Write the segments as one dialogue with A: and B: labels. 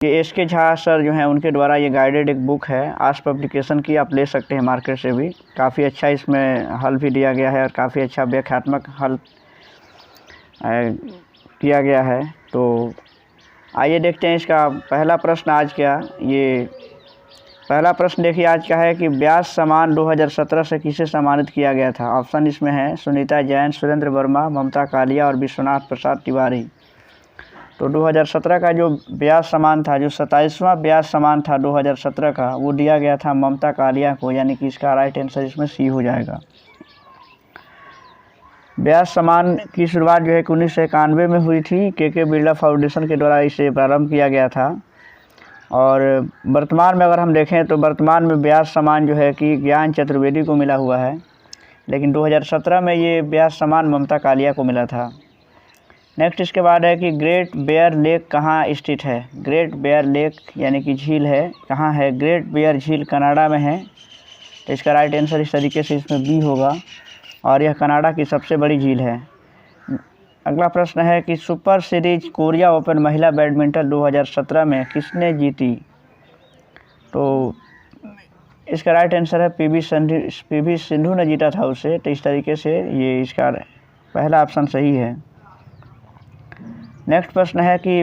A: ये एस के झा सर जो हैं उनके द्वारा ये गाइडेड एक बुक है, आज पब्लिकेशन की, आप ले सकते हैं मार्केट से भी। काफ़ी अच्छा इसमें हल भी दिया गया है और काफ़ी अच्छा व्याख्यात्मक हल किया गया है। तो आइए देखते हैं इसका पहला प्रश्न आज क्या। ये पहला प्रश्न देखिए आज का है कि व्यास सम्मान 2017 से किसे सम्मानित किया गया था। ऑप्शन इसमें है सुनीता जैन, सुरेंद्र वर्मा, ममता कालिया और विश्वनाथ प्रसाद तिवारी। तो 2017 का जो व्यास सम्मान था, जो 27वां व्यास सम्मान था 2017 का, वो दिया गया था ममता कालिया को, यानी कि इसका राइट आंसर इसमें सी हो जाएगा। व्यास सम्मान की शुरुआत जो है 1991 में हुई थी। के बिरला फाउंडेशन के द्वारा इसे प्रारंभ किया गया था। और वर्तमान में अगर हम देखें तो वर्तमान में व्यास सम्मान जो है कि ज्ञान चतुर्वेदी को मिला हुआ है, लेकिन 2017 में ये व्यास सम्मान ममता कालिया को मिला था। नेक्स्ट इसके बाद है कि ग्रेट बेयर लेक कहाँ स्थित है। ग्रेट बेयर लेक यानी कि झील है, कहाँ है? ग्रेट बेयर झील कनाडा में है। तो इसका राइट आंसर इस तरीके से इसमें बी होगा, और यह कनाडा की सबसे बड़ी झील है। अगला प्रश्न है कि सुपर सीरीज कोरिया ओपन महिला बैडमिंटन 2017 में किसने जीती। तो इसका राइट आंसर है पीवी सिंधु ने जीता था उसे। तो इस तरीके से ये इसका पहला ऑप्शन सही है। नेक्स्ट प्रश्न है कि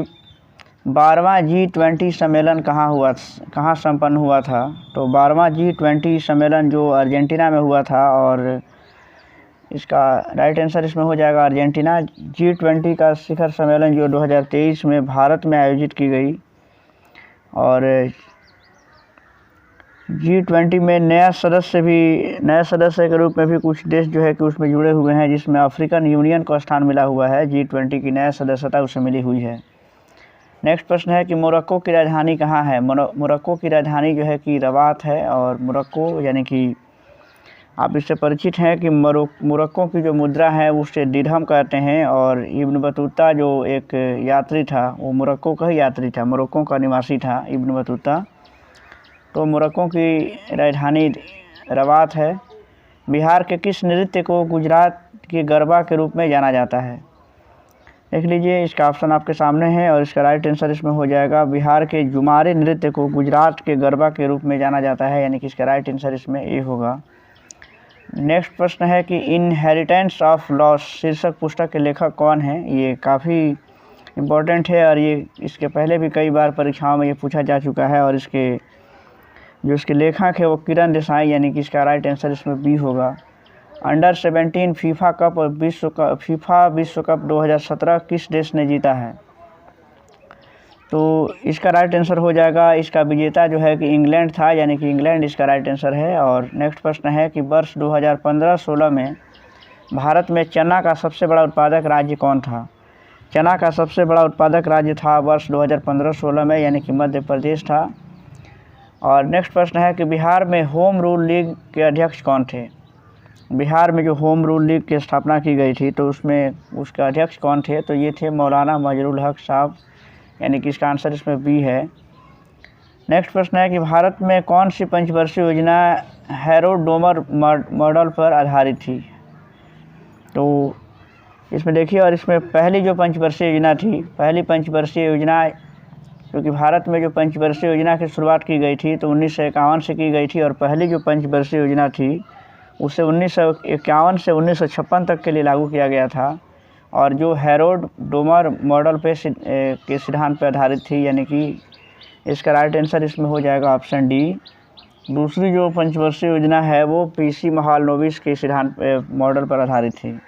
A: 12वां G20 सम्मेलन कहाँ संपन्न हुआ था। तो 12वां G20 सम्मेलन जो अर्जेंटीना में हुआ था, और इसका राइट आंसर इसमें हो जाएगा अर्जेंटीना। G20 का शिखर सम्मेलन जो 2023 में भारत में आयोजित की गई, और G20 में नया सदस्य के रूप में भी कुछ देश जो है कि उसमें जुड़े हुए हैं, जिसमें अफ्रीकन यूनियन को स्थान मिला हुआ है। G20 की नया सदस्यता उसे मिली हुई है। नेक्स्ट प्रश्न है कि मोरक्को की राजधानी कहाँ है। मोरक्को की राजधानी जो है कि रबात है। और मोरक्को यानी कि आप इससे परिचित हैं कि मोरक्को की जो मुद्रा है उसे दिरहम कहते हैं। और इब्न बतूता जो एक यात्री था, वो मोरक्को का ही यात्री था, मोरक्को का निवासी था इब्न बतूता। तो मोरक्को की राजधानी रबात है। बिहार के किस नृत्य को गुजरात के गरबा के रूप में जाना जाता है। देख लीजिए, इसका ऑप्शन आपके सामने है, और इसका राइट आंसर इसमें हो जाएगा बिहार के जुमारे नृत्य को गुजरात के गरबा के रूप में जाना जाता है, यानी कि इसका राइट आंसर इसमें ए होगा। नेक्स्ट प्रश्न है कि इनहेरिटेंस ऑफ लॉस शीर्षक पुस्तक के लेखक कौन है। ये काफ़ी इम्पोर्टेंट है, और ये इसके पहले भी कई बार परीक्षाओं में ये पूछा जा चुका है। और इसके लेखक है वो किरण देसाई, यानी कि इसका राइट आंसर इसमें बी होगा। अंडर 17 फीफा कप और फीफा विश्व कप 2017 किस देश ने जीता है। तो इसका राइट आंसर हो जाएगा, इसका विजेता जो है कि इंग्लैंड था, यानी कि इंग्लैंड इसका राइट आंसर है। और नेक्स्ट प्रश्न है कि वर्ष 2015-16 में भारत में चना का सबसे बड़ा उत्पादक राज्य कौन था। चना का सबसे बड़ा उत्पादक राज्य था वर्ष 2015-16 में, यानी कि मध्य प्रदेश था। और नेक्स्ट प्रश्न है कि बिहार में होम रूल लीग के अध्यक्ष कौन थे। बिहार में जो होम रूल लीग की स्थापना की गई थी, तो उसमें उसके अध्यक्ष कौन थे। तो ये थे मौलाना मजरुल हक साहब, यानी कि इसका आंसर इसमें बी है। नेक्स्ट प्रश्न है कि भारत में कौन सी पंचवर्षीय योजना हैरोल्ड डोमर मॉडल पर आधारित थी। तो इसमें देखिए, और इसमें पहली जो पंचवर्षीय योजना थी, पहली पंचवर्षीय योजना, क्योंकि भारत में जो पंचवर्षीय योजना की शुरुआत की गई थी तो 1951 से की गई थी, और पहली जो पंचवर्षीय योजना थी उसे 1951 से 1956 तक के लिए लागू किया गया था, और जो हैरोल्ड डोमर मॉडल पे के सिद्धांत पर आधारित थी, यानी कि इसका राइट आंसर इसमें हो जाएगा ऑप्शन डी। दूसरी जो पंचवर्षीय योजना है वो पीसी महालनोबिस के सिद्धांत मॉडल पर आधारित थी।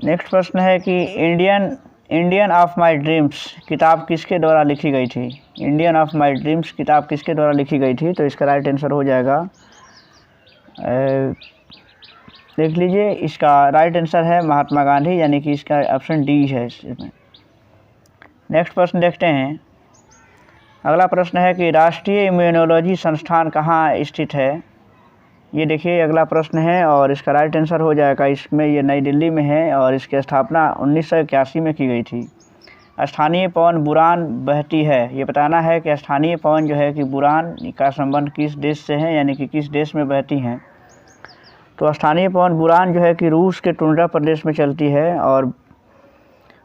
A: नेक्स्ट प्रश्न है कि इंडियन ऑफ माई ड्रीम्स किताब किसके द्वारा लिखी गई थी। इंडियन ऑफ माई ड्रीम्स किताब किसके द्वारा लिखी गई थी। तो इसका राइट आंसर हो जाएगा, देख लीजिए, इसका राइट आंसर है महात्मा गांधी, यानी कि इसका ऑप्शन डी है इसमें। नेक्स्ट प्रश्न देखते हैं। अगला प्रश्न है कि राष्ट्रीय इम्यूनोलॉजी संस्थान कहाँ स्थित है। ये देखिए अगला प्रश्न है, और इसका राइट आंसर हो जाएगा इसमें, ये नई दिल्ली में है, और इसकी स्थापना 1981 में की गई थी। स्थानीय पवन बुरान बहती है, ये बताना है कि स्थानीय पवन जो है कि बुरान का संबंध किस देश से है, यानी कि किस देश में बहती हैं। तो स्थानीय पवन बुरान जो है कि रूस के टुंड्रा प्रदेश में चलती है, और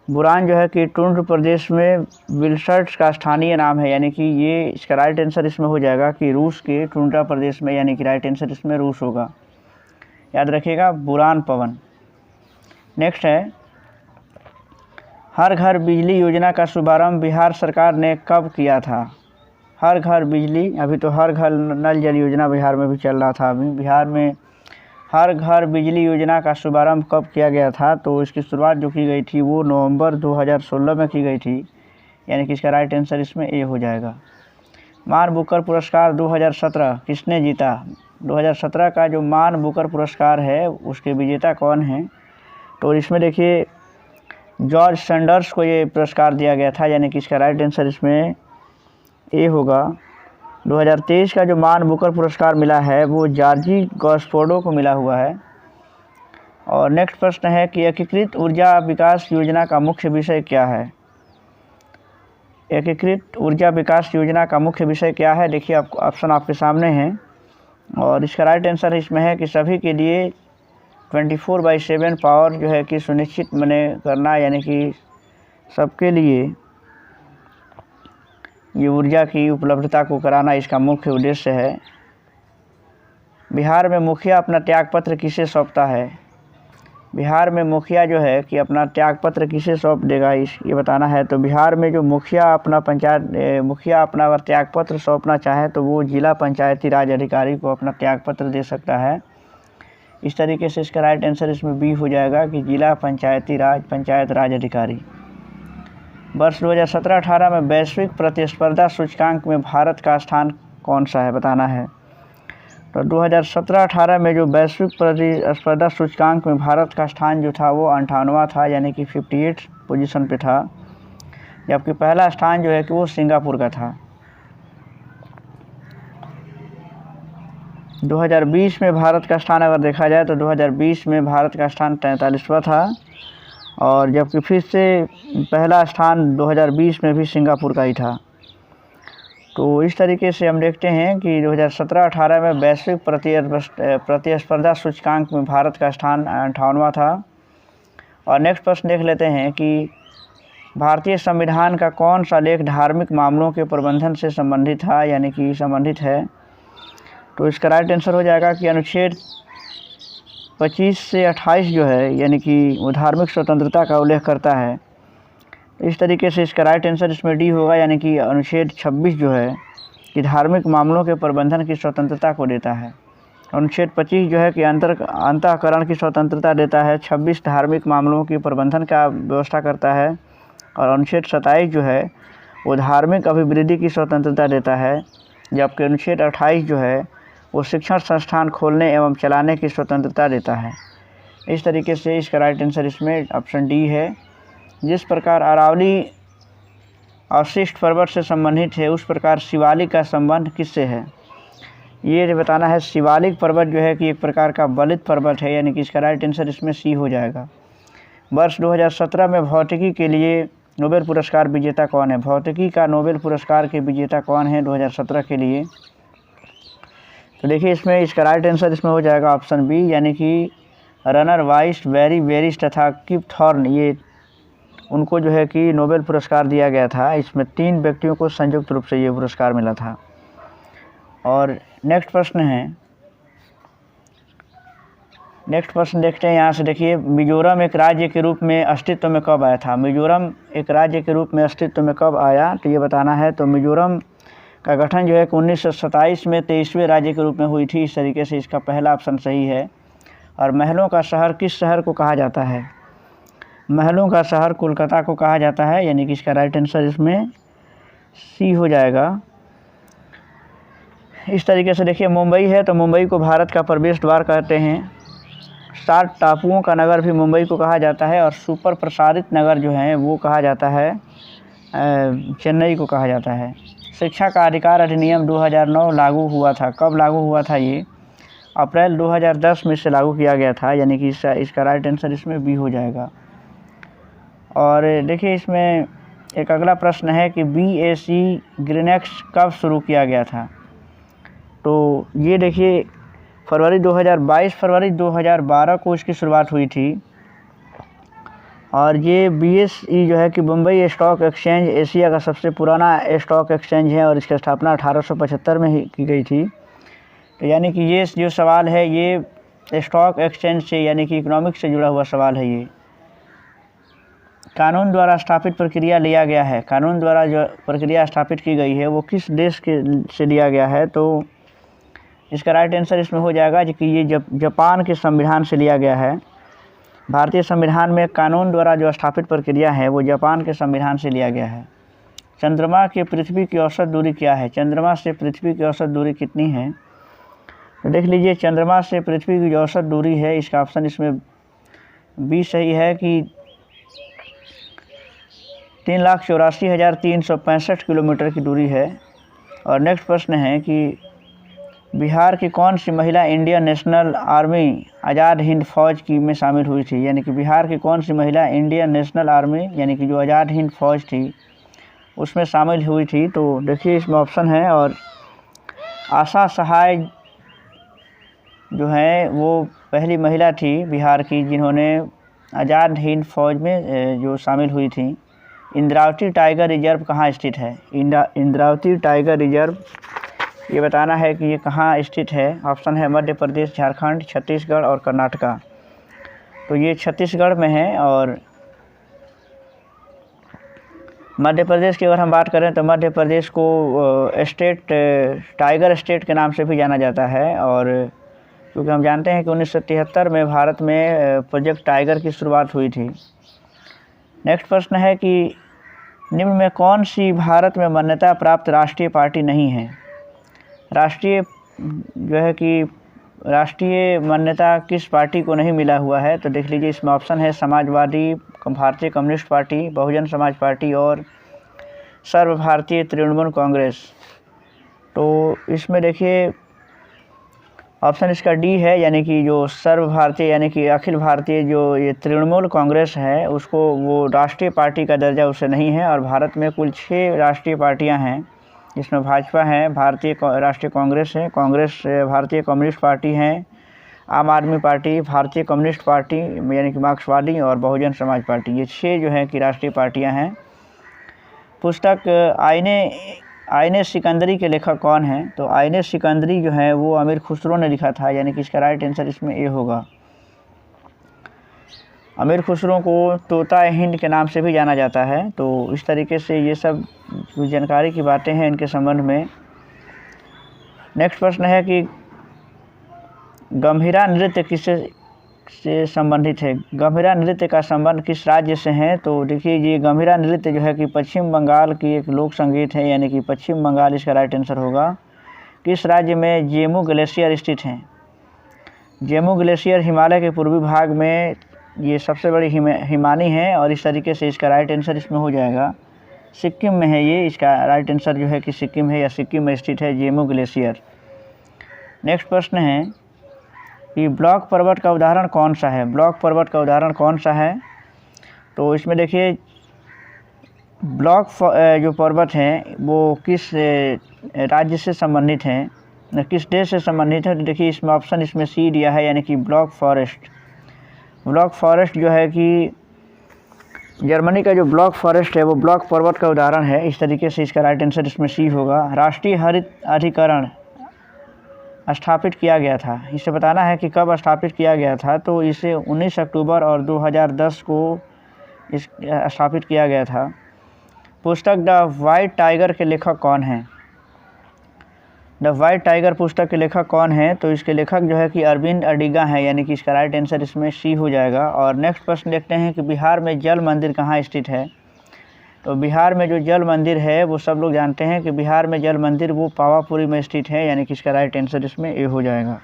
A: बुरान जो है कि टुंड्र प्रदेश में विल्सर्ट का स्थानीय नाम है, यानी कि ये इसका राइट आंसर इसमें हो जाएगा कि रूस के टुंड्रा प्रदेश में, यानी कि राइट आंसर इसमें रूस होगा, याद रखिएगा बुरान पवन। नेक्स्ट है, हर घर बिजली योजना का शुभारंभ बिहार सरकार ने कब किया था? हर घर बिजली, अभी तो हर घर नल जल योजना बिहार में भी चल रहा था, अभी बिहार में हर घर बिजली योजना का शुभारंभ कब किया गया था? तो इसकी शुरुआत जो की गई थी वो नवंबर 2016 में की गई थी, यानी कि इसका राइट आंसर इसमें ए हो जाएगा। मान बुकर पुरस्कार 2017 किसने जीता? 2017 का जो मान बुकर पुरस्कार है उसके विजेता कौन हैं? तो इसमें देखिए जॉर्ज सैंडर्स को ये पुरस्कार दिया गया था, यानी कि इसका राइट आंसर इसमें ए होगा। 2023 का जो मान बुकर पुरस्कार मिला है वो जॉर्जी गॉस्फोर्डो को मिला हुआ है। और नेक्स्ट प्रश्न है कि एकीकृत ऊर्जा विकास योजना का मुख्य विषय क्या है? एकीकृत ऊर्जा विकास योजना का मुख्य विषय क्या है? देखिए आपको ऑप्शन आपके सामने हैं, और इसका राइट आंसर इसमें है कि सभी के लिए 24/7 पावर जो है कि सुनिश्चित करना, यानी कि सबके लिए ये ऊर्जा की उपलब्धता को कराना इसका मुख्य उद्देश्य है। बिहार में मुखिया अपना त्यागपत्र किसे सौंपता है? बिहार में मुखिया जो है कि अपना त्यागपत्र किसे सौंप देगा, ये बताना है। तो बिहार में जो मुखिया अपना अगर त्यागपत्र सौंपना चाहे तो वो जिला पंचायती राज अधिकारी को अपना त्यागपत्र दे सकता है। इस तरीके से इसका राइट आंसर इसमें बी हो जाएगा कि जिला पंचायत राज अधिकारी। वर्ष 2017-18 में वैश्विक प्रतिस्पर्धा सूचकांक में भारत का स्थान कौन सा है, बताना है। तो 2017-18 में जो वैश्विक प्रतिस्पर्धा सूचकांक में भारत का स्थान जो था वो 58वां था, यानी कि 58 पोजीशन पे था, जबकि पहला स्थान जो है कि वो सिंगापुर का था। 2020 में भारत का स्थान अगर देखा जाए तो 2020 में भारत का स्थान 43वां था, और जबकि फिर से पहला स्थान 2020 में भी सिंगापुर का ही था। तो इस तरीके से हम देखते हैं कि 2017-18 में वैश्विक प्रतिस्पर्धा सूचकांक में भारत का स्थान 58वां था। और नेक्स्ट प्रश्न देख लेते हैं कि भारतीय संविधान का कौन सा लेख धार्मिक मामलों के प्रबंधन से संबंधित था, यानी कि संबंधित है? तो इसका राइट आंसर हो जाएगा कि अनुच्छेद 25 से 28 जो है, यानी कि वो धार्मिक स्वतंत्रता का उल्लेख करता है। इस तरीके से इसका राइट आंसर इसमें डी होगा, यानी कि अनुच्छेद 26 जो है कि धार्मिक मामलों के प्रबंधन की स्वतंत्रता को देता है। अनुच्छेद 25 जो है कि अंतःकरण की स्वतंत्रता देता है, 26 धार्मिक मामलों के प्रबंधन का व्यवस्था करता है, और अनुच्छेद 27 जो है वो धार्मिक अभिवृद्धि की स्वतंत्रता देता है, जबकि अनुच्छेद 28 जो है वो शिक्षण संस्थान खोलने एवं चलाने की स्वतंत्रता देता है। इस तरीके से इसका राइट आंसर इसमें ऑप्शन डी है। जिस प्रकार अरावली अवशिष्ट पर्वत से संबंधित है उस प्रकार शिवालिक का संबंध किससे है? ये बताना है। शिवालिक पर्वत जो है कि एक प्रकार का बलित पर्वत है, यानी कि इसका राइट आंसर इसमें सी हो जाएगा। वर्ष 2017 में भौतिकी के लिए नोबेल पुरस्कार विजेता कौन है? भौतिकी का नोबेल पुरस्कार के विजेता कौन है 2017 के लिए? तो देखिए इसमें इसका राइट आंसर इसमें हो जाएगा ऑप्शन बी, यानी कि रनर वाइस वेरिस तथा किप थॉर्न, ये उनको जो है कि नोबेल पुरस्कार दिया गया था। इसमें 3 व्यक्तियों को संयुक्त रूप से ये पुरस्कार मिला था। और नेक्स्ट प्रश्न देखते हैं यहाँ से। देखिए मिजोरम एक राज्य के रूप में अस्तित्व में कब आया था? मिजोरम एक राज्य के रूप में अस्तित्व में कब आया, तो ये बताना है। तो मिजोरम का गठन जो है कि 1927 में 23वें राज्य के रूप में हुई थी। इस तरीके से इसका पहला ऑप्शन सही है। और महलों का शहर किस शहर को कहा जाता है? महलों का शहर कोलकाता को कहा जाता है, यानी कि इसका राइट आंसर इसमें सी हो जाएगा। इस तरीके से देखिए मुंबई है तो मुंबई को भारत का प्रवेश द्वार कहते हैं। 7 टापुओं का नगर भी मुंबई को कहा जाता है, और सुपर प्रसारित नगर जो है वो कहा जाता है चेन्नई को कहा जाता है। शिक्षा का अधिकार अधिनियम 2009 लागू हुआ था। कब लागू हुआ था? ये अप्रैल 2010 में से लागू किया गया था, यानी कि इसका राइट आंसर इसमें बी हो जाएगा। और देखिए इसमें एक अगला प्रश्न है कि BSE ग्रीनेक्स कब शुरू किया गया था? तो ये देखिए फरवरी 2012 को इसकी शुरुआत हुई थी। और ये BSE जो है कि बम्बई स्टॉक एक्सचेंज एशिया का सबसे पुराना स्टॉक एक्सचेंज है और इसकी स्थापना 1875 में ही की गई थी। तो यानी कि ये जो सवाल है ये स्टॉक एक्सचेंज से यानी कि इकोनॉमिक्स से जुड़ा हुआ सवाल है। ये कानून द्वारा स्थापित प्रक्रिया लिया गया है, कानून द्वारा जो प्रक्रिया स्थापित की गई है वो किस देश के से लिया गया है, तो इसका राइट आंसर इसमें हो जाएगा कि ये जापान के संविधान से लिया गया है। भारतीय संविधान में कानून द्वारा जो स्थापित प्रक्रिया है वो जापान के संविधान से लिया गया है। चंद्रमा की पृथ्वी की औसत दूरी क्या है, चंद्रमा से पृथ्वी की औसत दूरी कितनी है, तो देख लीजिए चंद्रमा से पृथ्वी की जो औसत दूरी है इसका ऑप्शन इसमें बी सही है कि 3,84,365 किलोमीटर की दूरी है। और नेक्स्ट प्रश्न है कि बिहार की कौन सी महिला Indian national army Azad Hind फौज की में शामिल हुई थी, यानी कि बिहार की कौन सी महिला इंडियन नेशनल आर्मी यानी कि जो आज़ाद हिंद फौज थी उसमें शामिल हुई थी, तो देखिए इसमें ऑप्शन है। और आशा सहाय जो है वो पहली महिला थी बिहार की जिन्होंने आज़ाद हिंद फौज में जो शामिल हुई थी। इंद्रावती टाइगर रिजर्व कहाँ स्थित है, इंद्रावती टाइगर रिजर्व ये बताना है कि ये कहाँ स्थित है। ऑप्शन है मध्य प्रदेश, झारखंड, छत्तीसगढ़ और कर्नाटका। तो ये छत्तीसगढ़ में है। और मध्य प्रदेश की अगर हम बात करें तो मध्य प्रदेश को स्टेट टाइगर स्टेट के नाम से भी जाना जाता है। और क्योंकि हम जानते हैं कि 1973 में भारत में प्रोजेक्ट टाइगर की शुरुआत हुई थी। नेक्स्ट प्रश्न है कि निम्न में कौन सी भारत में मान्यता प्राप्त राष्ट्रीय पार्टी नहीं है, राष्ट्रीय जो है कि राष्ट्रीय मान्यता किस पार्टी को नहीं मिला हुआ है, तो देख लीजिए इसमें ऑप्शन है समाजवादी, भारतीय communist party, Bahujan Samaj party और सर्व भारतीय तृणमूल कांग्रेस। तो इसमें देखिए ऑप्शन इसका डी है, यानी कि जो सर्व भारतीय यानी कि अखिल भारतीय जो ये तृणमूल कांग्रेस है उसको वो राष्ट्रीय पार्टी का दर्जा उसे नहीं है। और भारत में कुल 6 राष्ट्रीय पार्टियां हैं जिसमें भाजपा है, भारतीय राष्ट्रीय कांग्रेस है, कांग्रेस भारतीय कम्युनिस्ट पार्टी है, आम आदमी पार्टी, भारतीय कम्युनिस्ट पार्टी यानी कि मार्क्सवादी और बहुजन समाज पार्टी। ये 6 जो है कि राष्ट्रीय पार्टियां हैं। पुस्तक आईने सिकंदरी के लेखक कौन हैं, तो आईने सिकंदरी जो है वो अमीर खुसरो ने लिखा था, यानी कि इसका राइट आंसर इसमें ए होगा। अमीर खुसरो को तोता हिंद के नाम से भी जाना जाता है। तो इस तरीके से ये सब जो जानकारी की बातें हैं इनके संबंध में। नेक्स्ट प्रश्न है कि गंभीरा नृत्य किससे संबंधित है, गंभीरा नृत्य का संबंध किस राज्य से है, तो देखिए ये गंभीरा नृत्य जो है कि पश्चिम बंगाल की एक लोक संगीत है, यानी कि पश्चिम बंगाल इसका राइट आंसर होगा। किस राज्य में जेमू ग्लेशियर स्थित हैं, जेमू ग्लेशियर हिमालय के पूर्वी भाग में ये सबसे बड़ी हिमानी है और इस तरीके से इसका राइट आंसर इसमें हो जाएगा सिक्किम में है। ये इसका राइट आंसर जो है कि सिक्किम है या सिक्किम में स्थित है जेमू ग्लेशियर। नेक्स्ट प्रश्न है कि ब्लॉक पर्वत का उदाहरण कौन सा है, ब्लॉक पर्वत का उदाहरण कौन सा है, तो इसमें देखिए ब्लॉक जो पर्वत हैं वो किस राज्य से संबंधित हैं, किस देश से संबंधित है, तो देखिए इसमें ऑप्शन इसमें सी दिया है, यानी कि ब्लॉक फॉरेस्ट। ब्लॉक फॉरेस्ट जो है कि जर्मनी का जो ब्लॉक फॉरेस्ट है वो ब्लॉक पर्वत का उदाहरण है। इस तरीके से इसका राइट आंसर इसमें सी होगा। राष्ट्रीय हरित अधिकरण स्थापित किया गया था, इसे बताना है कि कब स्थापित किया गया था, तो इसे 19 अक्टूबर और 2010 को इस स्थापित किया गया था। पुस्तक द वाइट टाइगर के लेखक कौन हैं, द वाइट टाइगर पुस्तक के लेखक कौन हैं, तो इसके लेखक जो है कि अरविंद अडिगा हैं, यानी कि इसका राइट आंसर इसमें सी हो जाएगा। और नेक्स्ट प्रश्न देखते हैं कि बिहार में जल मंदिर कहाँ स्थित है, तो बिहार में जो जल मंदिर है वो सब लोग जानते हैं कि बिहार में जल मंदिर वो पावापुरी में स्थित है, यानी कि इसका राइट आंसर इसमें ए हो जाएगा।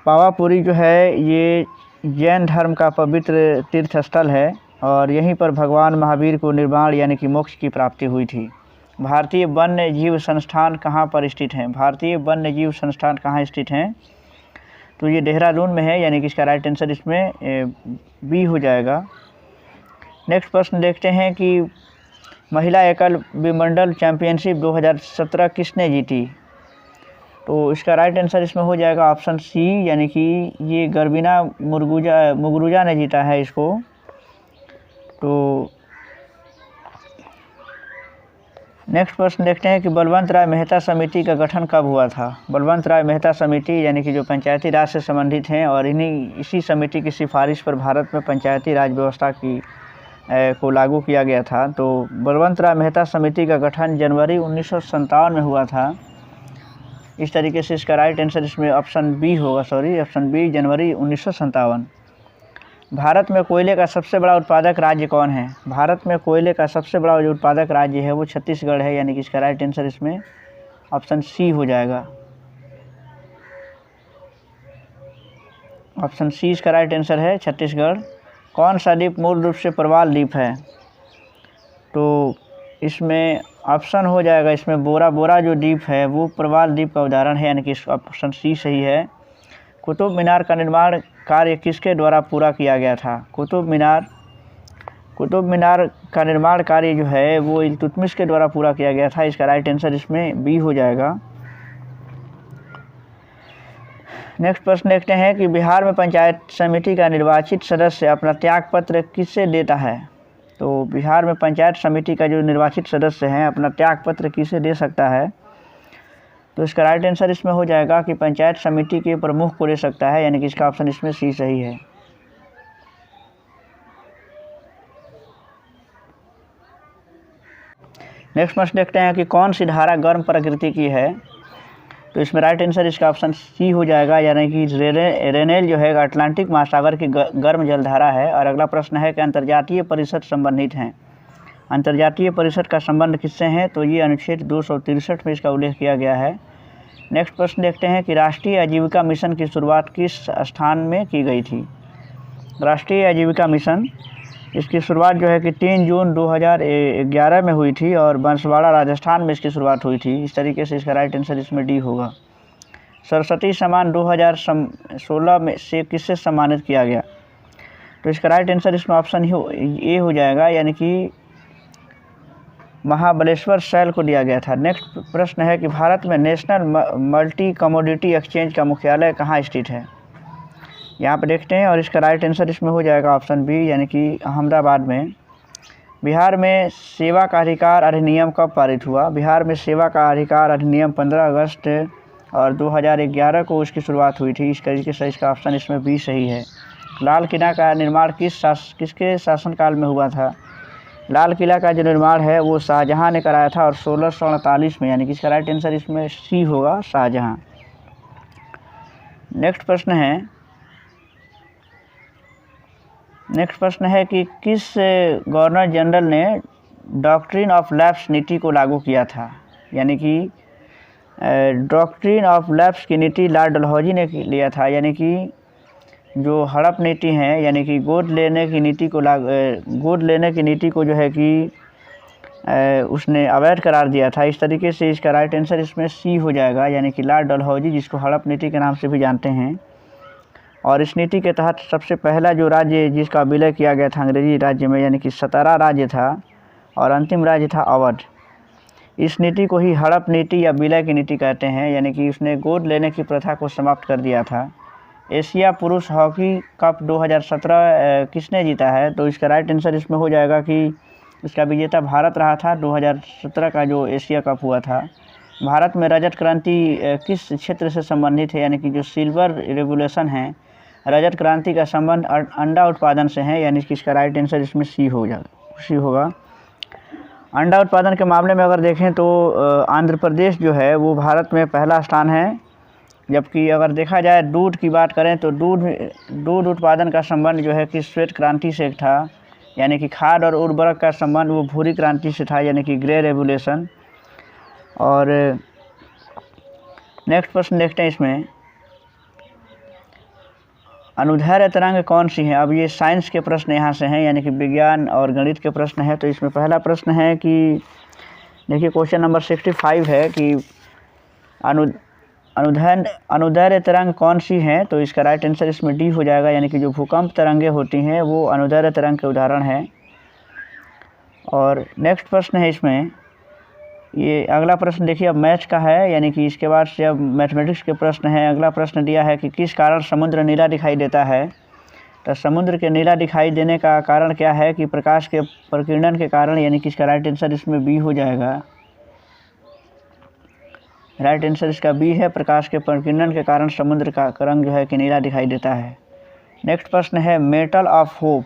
A: पावापुरी जो है ये जैन धर्म का पवित्र तीर्थ स्थल है और यहीं पर भगवान महावीर को निर्वाण यानी कि मोक्ष की प्राप्ति हुई थी। भारतीय वन्य जीव संस्थान कहाँ पर स्थित हैं, भारतीय वन्य जीव संस्थान कहाँ स्थित हैं, तो ये देहरादून में है, यानी कि इसका राइट आंसर इसमें बी हो जाएगा। नेक्स्ट प्रश्न देखते हैं कि महिला एकल विमंडल चैंपियनशिप 2017 किसने जीती, तो इसका राइट आंसर इसमें हो जाएगा ऑप्शन सी, यानी कि ये गर्बिना मुगरुजा ने जीता है इसको। तो नेक्स्ट प्रश्न देखते हैं कि बलवंत राय मेहता समिति का गठन कब हुआ था। बलवंत राय मेहता समिति यानी कि जो पंचायती राज से संबंधित हैं और इसी समिति की सिफारिश पर भारत में पंचायती राज व्यवस्था को लागू किया गया था। तो बलवंत राय मेहता समिति का गठन जनवरी 1957 में हुआ था। इस तरीके से इसका राइट आंसर इसमें ऑप्शन बी होगा, ऑप्शन बी जनवरी 1957। भारत में कोयले का सबसे बड़ा उत्पादक राज्य कौन है। भारत में कोयले का सबसे बड़ा जो उत्पादक राज्य है वो छत्तीसगढ़ है, यानी कि इसका राइट आंसर इसमें ऑप्शन सी हो जाएगा। ऑप्शन सी इसका राइट आंसर है, छत्तीसगढ़। कौन सा द्वीप मूल रूप से प्रवाल द्वीप है। तो इसमें ऑप्शन हो जाएगा इसमें बोरा जो द्वीप है वो प्रवाल द्वीप का उदाहरण है, यानी कि ऑप्शन सी सही है। कुतुब मीनार का निर्माण कार्य किसके द्वारा पूरा किया गया था। कुतुब मीनार का निर्माण कार्य जो है वो इल्तुतमिश के द्वारा पूरा किया गया था। इसका राइट आंसर इसमें बी हो जाएगा। नेक्स्ट प्रश्न देखते हैं कि बिहार में पंचायत समिति का निर्वाचित सदस्य अपना त्यागपत्र किससे देता है। तो बिहार में पंचायत समिति का जो निर्वाचित सदस्य है अपना त्यागपत्र किसे दे सकता है। तो इसका राइट आंसर इसमें हो जाएगा कि पंचायत समिति के प्रमुख को दे सकता है, यानी कि इसका ऑप्शन इसमें सी सही है। नेक्स्ट प्रश्न देखते हैं कि कौन सी धारा गर्म प्रकृति की है। तो इसमें राइट आंसर इसका ऑप्शन सी हो जाएगा, यानी कि रेनेल जो है अटलांटिक महासागर की गर्म जलधारा है। और अगला प्रश्न है कि अंतर्जातीय परिषद संबंधित हैं। अंतर्जातीय परिषद का संबंध किससे है। तो ये अनुच्छेद 263 में इसका उल्लेख किया गया है। नेक्स्ट प्रश्न देखते हैं कि राष्ट्रीय आजीविका मिशन की शुरुआत किस स्थान में की गई थी। राष्ट्रीय आजीविका मिशन इसकी शुरुआत जो है कि 3 जून 2011 में हुई थी और बांसवाड़ा राजस्थान में इसकी शुरुआत हुई थी। इस तरीके से इसका राइट आंसर इसमें डी होगा। सरस्वती सम्मान 2016 में से किससे सम्मानित किया गया। तो इसका राइट आंसर इसमें ऑप्शन ए हो जाएगा, यानी कि महाबलेश्वर शैल को दिया गया था। नेक्स्ट प्रश्न है कि भारत में नेशनल मल्टी कमोडिटी एक्सचेंज का मुख्यालय कहाँ स्थित है। यहाँ पर देखते हैं और इसका राइट आंसर इसमें हो जाएगा ऑप्शन बी, यानी कि अहमदाबाद में। बिहार में सेवा का अधिकार अधिनियम कब पारित हुआ। बिहार में सेवा का अधिकार अधिनियम 15 अगस्त और 2011 को उसकी शुरुआत हुई थी। इस तरीके से इसका ऑप्शन इसमें बी सही है। लाल किला का निर्माण किसके शासनकाल में हुआ था। लाल किला का जो निर्माण है वो शाहजहां ने कराया था और 1648 में, यानी कि इसका राइट आंसर इसमें सी होगा, शाहजहां। नेक्स्ट प्रश्न है कि किस गवर्नर जनरल ने डॉक्ट्रिन ऑफ लैप्स नीति को लागू किया था। यानी कि डॉक्ट्रिन ऑफ लैप्स की नीति लॉर्ड डलहौजी ने लिया था, यानी कि जो हड़प नीति है, यानी कि गोद लेने की नीति को जो है कि उसने अवैध करार दिया था। इस तरीके से इसका राइट आंसर इसमें सी हो जाएगा, यानी कि लॉर्ड डलहौजी, जिसको हड़प नीति के नाम से भी जानते हैं। और इस नीति के तहत सबसे पहला जो राज्य जिसका विलय किया गया था अंग्रेजी राज्य में, यानी कि सतारा राज्य था और अंतिम राज्य था अवध। इस नीति को ही हड़प नीति या विलय की नीति कहते हैं, यानी कि उसने गोद लेने की प्रथा को समाप्त कर दिया था। एशिया पुरुष हॉकी कप 2017 किसने जीता है। तो इसका राइट आंसर इसमें हो जाएगा कि इसका विजेता भारत रहा था। 2017 का जो एशिया कप हुआ था। भारत में रजत क्रांति किस क्षेत्र से संबंधित है, यानी कि जो सिल्वर रेवोल्यूशन है, रजत क्रांति का संबंध अंडा उत्पादन से है, यानी कि इसका राइट आंसर इसमें सी होगा। अंडा उत्पादन के मामले में अगर देखें तो आंध्र प्रदेश जो है वो भारत में पहला स्थान है। जबकि अगर देखा जाए दूध की बात करें तो दूध उत्पादन का संबंध जो है कि श्वेत क्रांति से था, यानी कि खाद और उर्वरक का संबंध वो भूरी क्रांति से था, यानी कि ग्रे रेवोल्यूशन। और नेक्स्ट प्रश्न देखते हैं इसमें, अनुदैर्ध्य तरंग कौन सी है। अब ये साइंस के प्रश्न यहाँ से हैं, यानी कि विज्ञान और गणित के प्रश्न है। तो इसमें पहला प्रश्न है कि देखिए क्वेश्चन नंबर 65 है कि अनुदैर्ध्य तरंग कौन सी है। तो इसका राइट आंसर इसमें डी हो जाएगा, यानी कि जो भूकंप तरंगें होती हैं वो अनुदैर्ध्य तरंग के उदाहरण हैं। और नेक्स्ट प्रश्न है इसमें ये अगला प्रश्न देखिए अब मैथ्स का है, यानी कि इसके बाद से अब मैथमेटिक्स के प्रश्न हैं। अगला प्रश्न दिया है कि किस कारण समुद्र नीला दिखाई देता है। तो समुद्र के नीला दिखाई देने का कारण क्या है कि प्रकाश के प्रकीर्णन के कारण, यानी कि इसका राइट आंसर इसमें बी हो जाएगा। राइट आंसर इसका बी है, प्रकाश के प्रकीर्णन के कारण समुद्र का रंग जो है कि नीला दिखाई देता है। नेक्स्ट प्रश्न है मेटल ऑफ होप,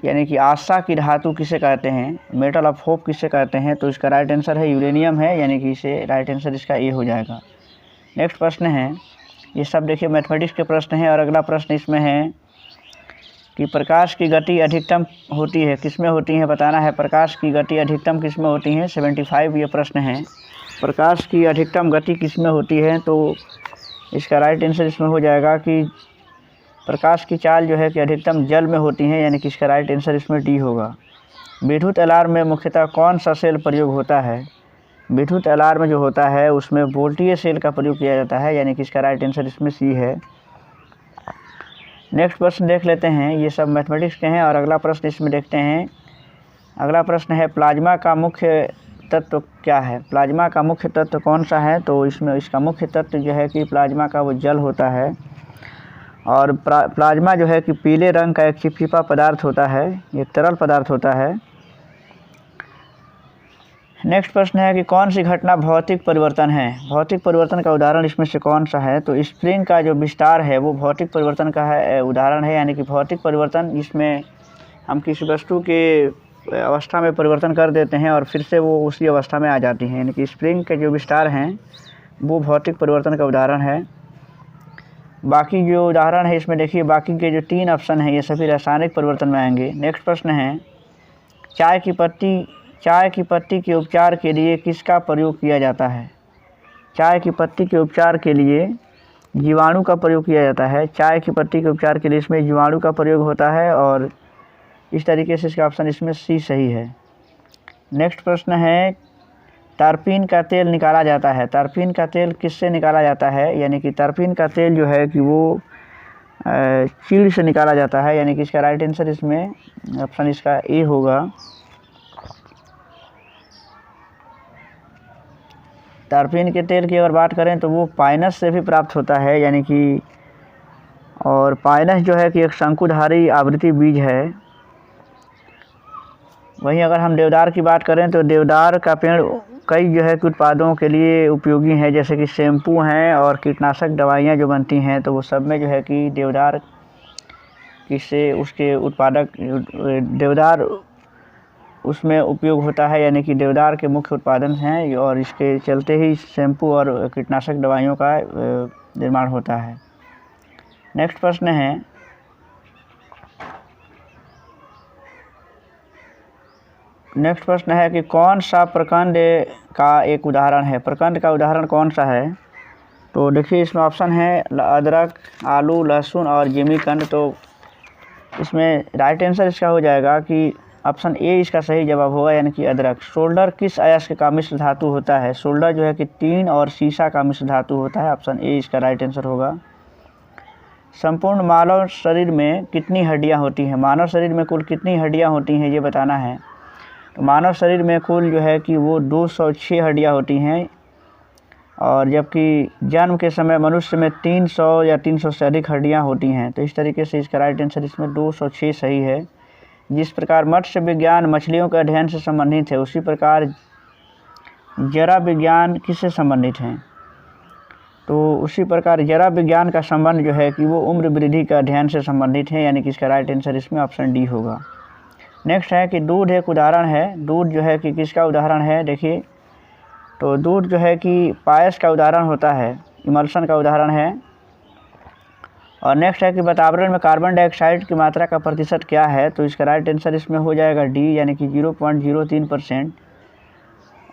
A: यानी कि आशा की धातु किसे कहते हैं। मेटल ऑफ होप किसे कहते हैं, तो इसका राइट आंसर है यूरेनियम है, यानी कि इसे राइट आंसर इसका ए हो जाएगा। नेक्स्ट प्रश्न है, ये सब देखिए मैथमेटिक्स के प्रश्न हैं। और अगला प्रश्न इसमें है कि प्रकाश की गति अधिकतम होती है किस में होती है, बताना है। प्रकाश की गति अधिकतम किस में होती है, 75 ये प्रश्न है। प्रकाश की अधिकतम गति किस में होती है, तो इसका राइट आंसर इसमें हो जाएगा कि प्रकाश की चाल जो है कि अधिकतम जल में होती है, यानी कि इसका राइट आंसर इसमें डी होगा। विद्युत अलार्म में मुख्यतः कौन सा सेल प्रयोग होता है। विद्युत अलार्म जो होता है उसमें वोल्टीय सेल का प्रयोग किया जाता है, यानी कि इसका राइट आंसर इसमें सी है। नेक्स्ट प्रश्न देख लेते हैं, ये सब मैथमेटिक्स के हैं। और अगला प्रश्न इसमें देखते हैं। अगला प्रश्न है प्लाज्मा का मुख्य तत्व क्या है। प्लाज्मा का मुख्य तत्व कौन सा है, तो इसमें इसका मुख्य तत्व जो है कि प्लाज्मा का वो जल होता है। और प्लाज्मा जो है कि पीले रंग का एक चिपचिपा पदार्थ होता है, एक तरल पदार्थ होता है। नेक्स्ट प्रश्न है कि कौन सी घटना भौतिक परिवर्तन है। भौतिक परिवर्तन का उदाहरण इसमें से कौन सा है, तो स्प्रिंग का जो विस्तार है वो भौतिक परिवर्तन का है उदाहरण है, यानी कि भौतिक परिवर्तन इसमें हम किसी वस्तु के अवस्था में परिवर्तन कर देते हैं और फिर से वो उसी अवस्था में आ जाती हैं, यानी कि स्प्रिंग के जो विस्तार हैं वो भौतिक परिवर्तन का उदाहरण है। बाकी जो उदाहरण है इसमें देखिए, बाकी के जो 3 ऑप्शन हैं ये सभी रासायनिक परिवर्तन में आएंगे। नेक्स्ट प्रश्न है चाय की पत्ती के उपचार के लिए किसका प्रयोग किया जाता है। चाय की पत्ती के उपचार के लिए जीवाणु का प्रयोग किया जाता है। चाय की पत्ती के उपचार के लिए इसमें जीवाणु का प्रयोग होता है, और इस तरीके से इसका ऑप्शन इसमें सी सही है। नेक्स्ट प्रश्न है तारपीन का तेल निकाला जाता है। तारपीन का तेल किससे निकाला जाता है, यानी कि तारपीन का तेल जो है कि वो चीड़ से निकाला जाता है, यानी कि इसका राइट आंसर इसमें ऑप्शन इसका ए होगा। तारपीन के तेल की अगर बात करें तो वो पाइनस से भी प्राप्त होता है, यानी कि और पाइनस जो है कि एक शंकुधारी आवृत्ति बीज है। वहीं अगर हम देवदार की बात करें तो देवदार का पेड़ कई जो है कि उत्पादों के लिए उपयोगी है, जैसे कि शैम्पू हैं और कीटनाशक दवाइयाँ जो बनती हैं, तो वो सब में जो है कि देवदार किससे उसके उत्पादक देवदार उसमें उपयोग होता है, यानी कि देवदार के मुख्य उत्पादन हैं और इसके चलते ही शैम्पू और कीटनाशक दवाइयों का निर्माण होता है। नेक्स्ट प्रश्न है कि कौन सा प्रकंद का एक उदाहरण है। प्रकंद का उदाहरण कौन सा है, तो देखिए इसमें ऑप्शन है अदरक, आलू, लहसुन और जिमीकंद। तो इसमें राइट आंसर इसका हो जाएगा कि ऑप्शन ए इसका सही जवाब होगा, यानी कि अदरक। सोल्डर किस अयस्क का मिश्र धातु होता है। सोल्डर जो है कि टीन और सीसा का मिश्र धातु होता है, ऑप्शन ए इसका राइट आंसर होगा। संपूर्ण मानव शरीर में कितनी हड्डियां होती हैं। मानव शरीर में कुल कितनी हड्डियां होती हैं ये बताना है। तो मानव शरीर में कुल जो है कि वो 206 हड्डियां होती हैं, और जबकि जन्म के समय मनुष्य में 300 या 300 से अधिक हड्डियां होती हैं। तो इस तरीके से इसका राइट आंसर इसमें 206 सही है। जिस प्रकार मत्स्य विज्ञान मछलियों के अध्ययन से संबंधित है, उसी प्रकार जरा विज्ञान किससे संबंधित हैं, तो उसी प्रकार जरा विज्ञान का संबंध जो है कि वो उम्र वृद्धि का अध्ययन से संबंधित है, यानी कि इसका राइट आंसर इसमें ऑप्शन डी होगा। नेक्स्ट है कि दूध एक उदाहरण है। दूध जो है कि किसका उदाहरण है, देखिए तो दूध जो है कि पायस का उदाहरण होता है, इमल्शन का उदाहरण है। और नेक्स्ट है कि वातावरण में कार्बन डाइऑक्साइड की मात्रा का प्रतिशत क्या है, तो इसका राइट आंसर इसमें हो जाएगा डी, यानी कि 0.03%।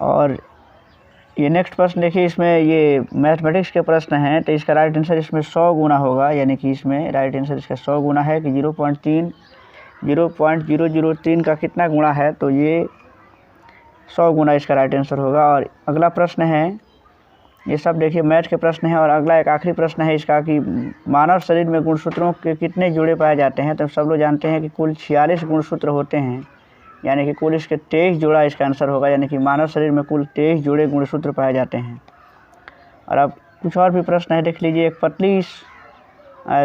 A: और ये नेक्स्ट प्रश्न देखिए, इसमें ये मैथमेटिक्स के प्रश्न हैं, तो इसका राइट आंसर इसमें 100 गुना होगा, यानी कि इसमें राइट आंसर इसका 100 गुना है कि 0.003 का कितना गुणा है, तो ये 100 गुना इसका राइट आंसर होगा। और अगला प्रश्न है, ये सब देखिए मैथ के प्रश्न हैं। और अगला एक आखिरी प्रश्न है इसका कि मानव शरीर में गुणसूत्रों के कितने जोड़े पाए जाते हैं। तो सब लोग जानते हैं कि कुल 46 गुणसूत्र होते हैं, यानी कि कुल इसके 23 जोड़ा इसका आंसर होगा, यानी कि मानव शरीर में कुल 23 जोड़े गुणसूत्र पाए जाते हैं। और अब कुछ और भी प्रश्न है, देख लीजिए। एक पतली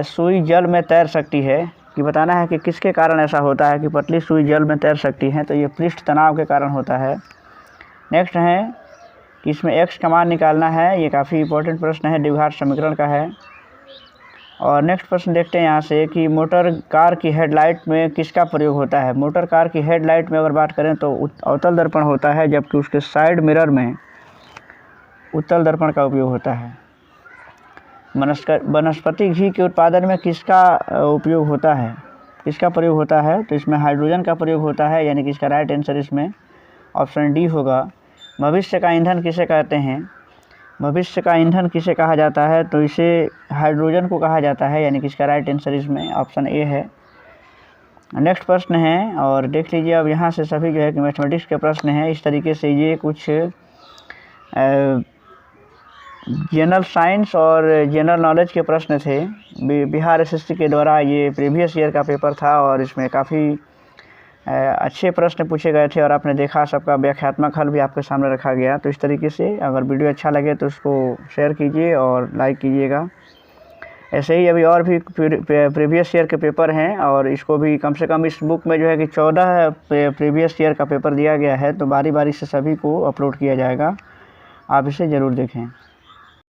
A: सुई जल में तैर सकती है, कि बताना है कि किसके कारण ऐसा होता है कि पतली सुई जल में तैर सकती है, तो ये पृष्ठ तनाव के कारण होता है। नेक्स्ट है कि इसमें x का मान निकालना है, ये काफ़ी इंपॉर्टेंट प्रश्न है, द्विघात समीकरण का है। और नेक्स्ट प्रश्न देखते हैं यहाँ से कि मोटर कार की हेडलाइट में किसका प्रयोग होता है। मोटर कार की हेडलाइट में अगर बात करें तो अवतल दर्पण होता है, जबकि उसके साइड मिरर में उत्तल दर्पण का उपयोग होता है। वनस्पति घी के उत्पादन में किसका उपयोग होता है, किसका प्रयोग होता है, तो इसमें हाइड्रोजन का प्रयोग होता है, यानी कि इसका राइट आंसर इसमें ऑप्शन डी होगा। भविष्य का ईंधन किसे कहते हैं, भविष्य का ईंधन किसे कहा जाता है, तो इसे हाइड्रोजन को कहा जाता है, यानी कि इसका राइट आंसर इसमें ऑप्शन ए है। नेक्स्ट प्रश्न है, और देख लीजिए अब यहाँ से सभी जो है कि मैथमेटिक्स के प्रश्न हैं। इस तरीके से ये कुछ जनरल साइंस और जनरल नॉलेज के प्रश्न थे। बिहार एसएससी के द्वारा ये प्रीवियस ईयर का पेपर था, और इसमें काफ़ी अच्छे प्रश्न पूछे गए थे, और आपने देखा सबका व्याख्यात्मक हल भी आपके सामने रखा गया। तो इस तरीके से अगर वीडियो अच्छा लगे तो उसको शेयर कीजिए और लाइक कीजिएगा। ऐसे ही अभी और भी प्रीवियस ईयर के पेपर हैं, और इसको भी कम से कम इस बुक में जो है कि 14 प्रीवियस ईयर का पेपर दिया गया है, तो बारी बारी से सभी को अपलोड किया जाएगा। आप इसे ज़रूर देखें।